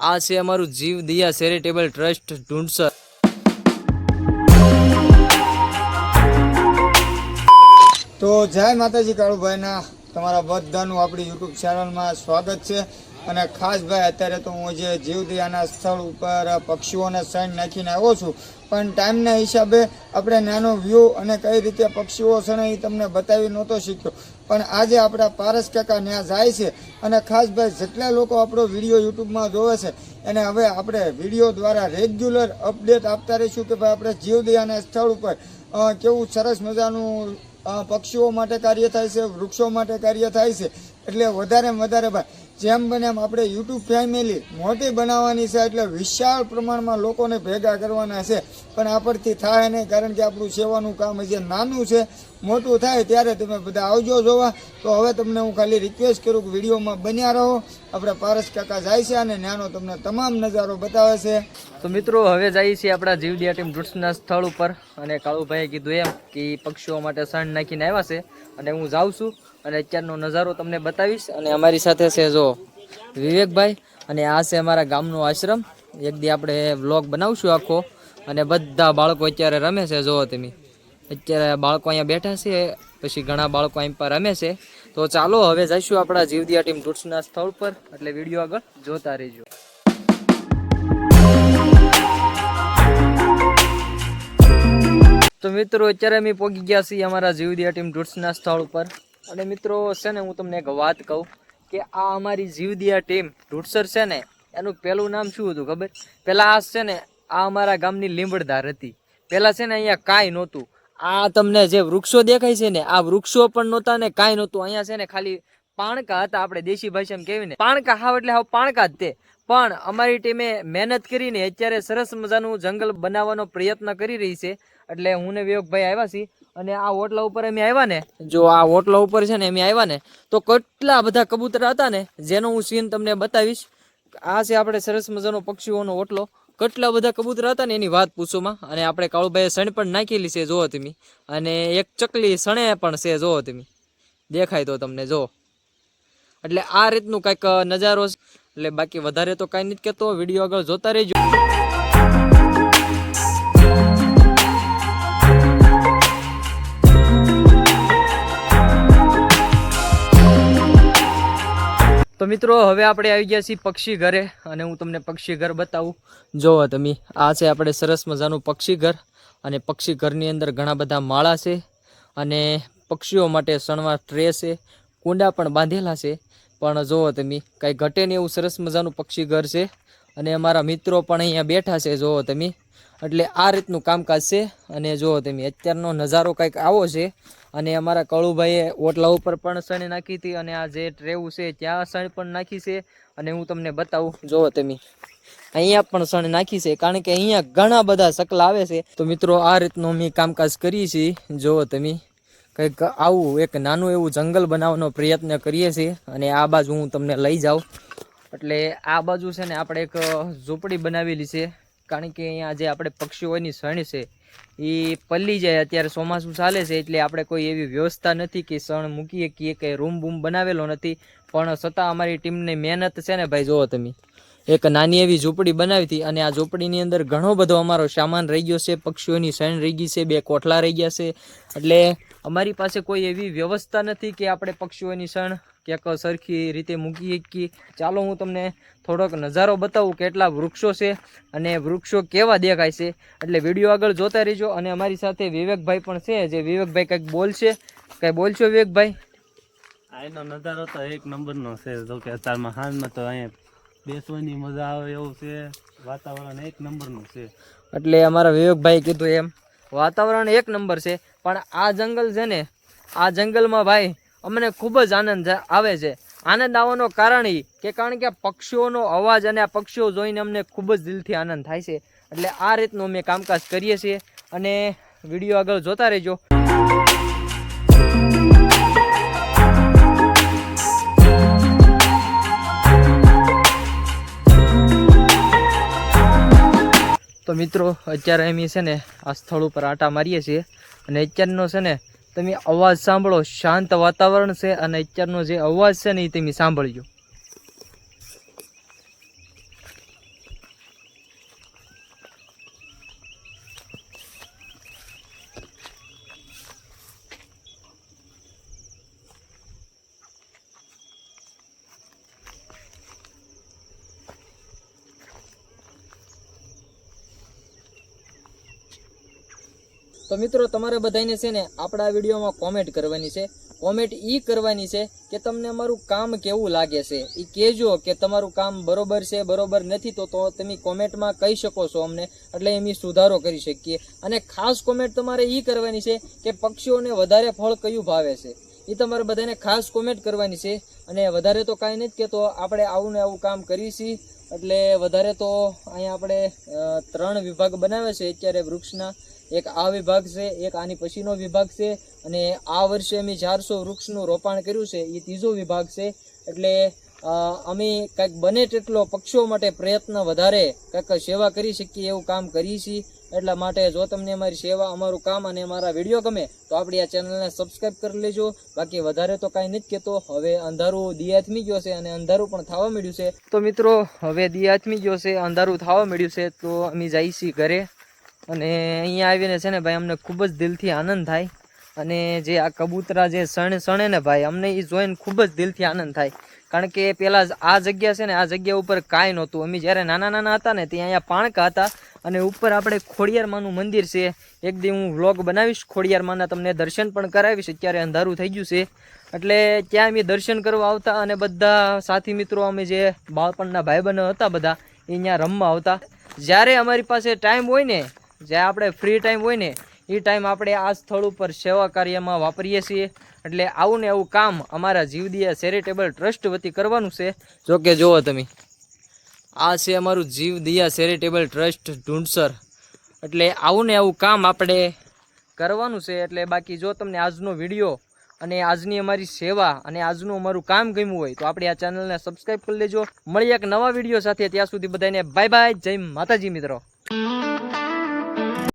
આ છે અમારું જીવ દિયા ચેરિટેબલ ટ્રસ્ટ ઢૂંઢસર। તો જય માતાજી કાળુભાઈના તમારા બધાનું આપણી યુટ્યુબ ચેનલમાં સ્વાગત છે। અને ખાસ ભાઈ અત્યારે તો હું જે જીવદયાના સ્થળ ઉપર પક્ષીઓને સાઈન નાખીને આવ્યો છું, પણ ટાઈમના હિસાબે આપણે નાનો વ્યૂ અને કઈ રીતે પક્ષીઓ છે ને એ તમને બતાવી નહોતો શીખ્યો, પણ આજે આપણા પારસ કાકા ત્યાં જાય છે। અને ખાસ ભાઈ જેટલા લોકો આપણો વિડીયો યુટ્યુબમાં જોવે છે એને હવે આપણે વિડીયો દ્વારા રેગ્યુલર અપડેટ આપતા રહીશું કે ભાઈ આપણે જીવદયાના સ્થળ ઉપર કેવું સરસ મજાનું પક્ષીઓ માટે કાર્ય થાય છે, વૃક્ષો માટે કાર્ય થાય છે। એટલે વધારે ભાઈ જેમ બને એમ આપણે યુટ્યુબ ફેમિલી મોટી બનાવવાની છે, એટલે વિશાળ પ્રમાણમાં લોકોને ભેગા કરવાના છે। પણ આ પરથી થાય નહીં, કારણ કે આપણું સેવાનું કામ હજી નાનું છે। મોટું થાય ત્યારે તમે બધા આવજો જોવા। તો હવે તમને હું ખાલી રિક્વેસ્ટ કરું કે વિડીયોમાં બન્યા રહો। આપણે પારસ કાકા જાય છે અને નાનો તમને તમામ નજારો બતાવે છે। તો મિત્રો હવે જઈએ છીએ આપણા જીવદયા ટીમ ઢૂંઢસરના સ્થળ ઉપર, અને કાળુભાઈએ કીધું એમ કે પક્ષીઓ માટે સણ નાખીને આવ્યા છે, અને હું જાઉં છું અને અત્યારનો નજારો તમને બતાવીશ। અને અમારી સાથે છે જો વિવેકભાઈ, અને આ છે અમારા ગામનો આશ્રમ। એક દી આપણે વ્લોગ બનાવશું આખો, અને બધા બાળકો અત્યારે રમે છે। જો તમે અત્યારે બાળકો અહીંયા બેઠા છે, પછી ઘણા બાળકો અહીં પર રમે છે। તો ચાલો હવે જઈશું આપણા જીવદયા ટીમ ઢૂંઢસના સ્થળ પર, એટલે વિડીયો આગળ જોતા રહેજો। તો મિત્રો અત્યારે અમે પહોંચી ગયા છીએ અમારા જીવદયા ટીમ ઢૂંઢસના સ્થળ ઉપર। અને મિત્રો છે ને હું તમને એક વાત કહું કે આ અમારી જીવદયા ટીમ ઢૂંઢસર છે ને, એનું પહેલું નામ શું હતું ખબર? પહેલાં આ છે ને આ અમારા ગામની લીંબડધાર હતી। પહેલાં છે ને અહીંયા કાંઈ નહોતું। આ તમને જે વૃક્ષો દેખાય છે ને, આ વૃક્ષો પણ નહોતા ને કાંઈ નહોતું। અહીંયા છે ને ખાલી પાણકા હતા, આપણે દેશી ભાષામાં કહેવી ને પાણકા, હાવ એટલે હાવ પાણકા જ તે। પણ અમારી ટીમે મહેનત કરીને અત્યારે સરસ મજાનું જંગલ બનાવવાનો પ્રયત્ન કરી રહી છે। એટલે હું ને વિવેકભાઈ આવ્યા છીએ, અને આ ઓટલા ઉપર અમે આવ્યા ને, જો આ ઓટલા ઉપર છે ને અમે આવ્યા ને, તો કેટલા બધા કબૂતર હતા ને, જેનો હું સીન તમને બતાવીશ। આ છે આપણે સરસ મજાનો પક્ષીઓનો ઓટલો, કેટલા બધા કબૂતર હતા ને એની વાત પૂછોમાં। અને આપણે કાળુભાઈએ સણ પણ નાખેલી છે, જોવો તમે। અને એક ચકલી સણે પણ છે, જોવો તમે, દેખાય તો તમને જો। એટલે આ રીતનું કંઈક નજારો છે। એટલે બાકી વધારે તો કાંઈ નથી કહેતો, વિડીયો આગળ જોતા રહેજો। તો મિત્રો હવે આપણે આવી ગયા છીએ પક્ષી ઘરે, અને હું તમને પક્ષી ઘર બતાવું। જોવો તમે, આ છે આપણે સરસ મજાનું પક્ષી ઘર, અને પક્ષી ઘરની અંદર ઘણા બધા માળા છે, અને પક્ષીઓ માટે સણવા ટ્રે છે, કુંડા પણ બાંધેલા છે। પણ જોવો તમે કાંઈ ઘટે નહીં એવું સરસ મજાનું પક્ષી ઘર છે। અને અમારા મિત્રો પણ અહીંયા બેઠા છે, જોવો તમે। એટલે આ રીતનું કામકાજ છે। અને જોવો તમે અત્યારનો નજારો કંઈક આવો છે। અને અમારા કાળુભાઈએ ઓટલા ઉપર પણ સણ નાખી હતી, અને આ જે ટ્રેવું છે ત્યાં સણ પણ નાખી છે। અને હું તમને બતાવું, જોવો તમે અહીંયા પણ સણ નાખી છે, કારણ કે અહીંયા ઘણા બધા સકલા આવે છે। તો મિત્રો આ રીતનું અમે કામકાજ કરીએ છીએ। જોવો તમે કંઈક આવું એક નાનું એવું જંગલ બનાવવાનો પ્રયત્ન કરીએ છીએ। અને આ બાજુ હું તમને લઈ જાઉં, એટલે આ બાજુ છે ને આપણે એક ઝૂંપડી બનાવેલી છે, કારણ કે અહીંયા જે આપણે પક્ષીઓની સણ છે એ પલ્લી જાય। અત્યારે ચોમાસું ચાલે છે, એટલે આપણે કોઈ એવી વ્યવસ્થા નથી કે સણ મૂકી શકીએ, કે રૂમ બૂમ બનાવેલો નથી। પણ છતાં અમારી ટીમની મહેનત છે ને ભાઈ, જોવો તમે એક નાની એવી ઝૂંપડી બનાવી હતી, અને આ ઝૂંપડીની અંદર ઘણો બધો અમારો સામાન રહી ગયો છે। પક્ષીઓની સણ રહી ગઈ છે, 2 કોઠલા રહી ગયા છે। એટલે અમારી પાસે કોઈ એવી વ્યવસ્થા નથી કે આપણે પક્ષીઓની સણ ક્યાંક સરખી રીતે મૂકી શકીએ। ચાલો હું તમને થોડોક નજારો બતાવું, કેટલા વૃક્ષો છે અને વૃક્ષો કેવા દેખાય છે। એટલે વિડીયો આગળ જોતા રહેજો। અને અમારી સાથે વિવેકભાઈ પણ છે, જે વિવેકભાઈ કંઈક બોલશે, કંઈ બોલશો વિવેકભાઈ? આનો નજારો તો એક નંબરનો છે। જો કે અત્યારમાં હાલમાં તો અહીંયા બેસવાની મજા આવે એવું છે, વાતાવરણ એક નંબરનું છે। એટલે અમારા વિવેકભાઈ કીધું એમ વાતાવરણ એક નંબર છે, પણ આ જંગલ છે ને, આ જંગલમાં ભાઈ અમને ખૂબ જ આનંદ આવે છે। આનંદ આવવાનો કારણ એ કે કારણ કે પક્ષીઓનો અવાજ અને આ પક્ષીઓ જોઈને અમને ખૂબ જ દિલથી આનંદ થાય છે। એટલે આ રીતનું અમે કામકાજ કરીએ છીએ, અને વિડીયો આગળ જોતા રહેજો। તો મિત્રો અત્યારે અમે છે ને આ સ્થળ ઉપર આંટા મારીએ છીએ, અને અત્યારનો છે ને તમે અવાજ સાંભળો, શાંત વાતાવરણ છે, અને અત્યારનો જે અવાજ છે ને એ તમે સાંભળજો। તો મિત્રો તમારે બધાને છે ને આપણા વિડીયોમાં કોમેન્ટ કરવાની છે. કોમેન્ટ ઈ કરવાની છે કે તમને અમારું કામ કેવું લાગે છે, એ કહેજો કે તમારું કામ બરોબર છે, બરોબર નથી તો તમે કોમેન્ટમાં કહી શકો છો અમને, એટલે એમ સુધારો કરી શકીએ. અને ખાસ કોમેન્ટ તમારે ઈ કરવાની છે કે પક્ષીઓને વધારે ફળ કયું ભાવે છે, એ તમારે બધાને ખાસ કોમેન્ટ કરવાની છે. અને વધારે તો કાંઈ નથી કહેતો, આપણે આવું ને આવું કામ કરીએ છીએ. એટલે વધારે તો અહીંયા આપણે 3 વિભાગ બનાવે છે અત્યારે વૃક્ષના. એક આ વિભાગ છે, એક આની પછીનો વિભાગ છે, અને આ વર્ષે અમે 400 વૃક્ષનું રોપાણ કર્યું છે, એ 3જો વિભાગ છે. એટલે અમે કંઈક બને તેટલો પક્ષીઓ માટે પ્રયત્ન વધારે કંઈક સેવા કરી શકીએ એવું કામ કરીએ છીએ. એટલા માટે જો તમને અમારી સેવા, અમારું કામ અને અમારા વિડીયો ગમે તો આપણી આ ચેનલને સબસ્ક્રાઈબ કરી લેજો. બાકી વધારે તો કાંઈ નથી કહેતો. હવે અંધારું દિયાથમી ગયો છે અને અંધારું પણ થવા મળ્યું છે. તો મિત્રો હવે દિયાથમી ગયો છે, અંધારું થવા મળ્યું છે, તો અમે જઈએ છીએ ઘરે. અને અહીંયા આવીને છે ને ભાઈ અમને ખૂબ જ દિલથી આનંદ થાય. અને જે આ કબૂતરા જે સણે ને ભાઈ, અમને એ જોઈને ખૂબ જ દિલથી આનંદ થાય. કારણ કે પેલા આ જગ્યા છે ને, આ જગ્યા ઉપર કાંઈ નહોતું. અમે જ્યારે નાના હતા ને ત્યાં અહીંયા પાણકા હતા, અને ઉપર આપણે ખોડિયારમાંનું મંદિર છે. એક દી હું વ્લોગ બનાવીશ ખોડિયારમાંના, તમને દર્શન પણ કરાવીશ. અત્યારે અંધારું થઈ ગયું છે એટલે ત્યાં અમે દર્શન કરવા આવતા, અને બધા સાથી મિત્રો અમે જે બાળપણના ભાઈબંધો હતા બધા એ અહીંયા રમવા આવતા. જ્યારે અમારી પાસે ટાઈમ હોય ને, જ્યાં આપણે ફ્રી ટાઈમ હોય ને, એ ટાઈમ આપણે આ સ્થળ ઉપર સેવા કાર્યમાં વાપરીએ છીએ. એટલે આવું ને આવું કામ અમારા જીવદયા ચેરિટેબલ ટ્રસ્ટ વતી કરવાનું છે. જો કે જુઓ તમે, આ છે અમારું જીવદયા ચેરિટેબલ ટ્રસ્ટ ઢૂંઢસર. એટલે આવું ને આવું કામ આપણે કરવાનું છે. એટલે બાકી જો તમને આજનો વિડીયો અને આજની અમારી સેવા અને આજનું અમારું કામ ગમ્યું હોય તો આપણે આ ચેનલને સબસ્ક્રાઈબ કરી લેજો. મળીએ એક નવા વિડીયો સાથે. ત્યાં સુધી બધાને બાય બાય, જય માતાજી મિત્રો.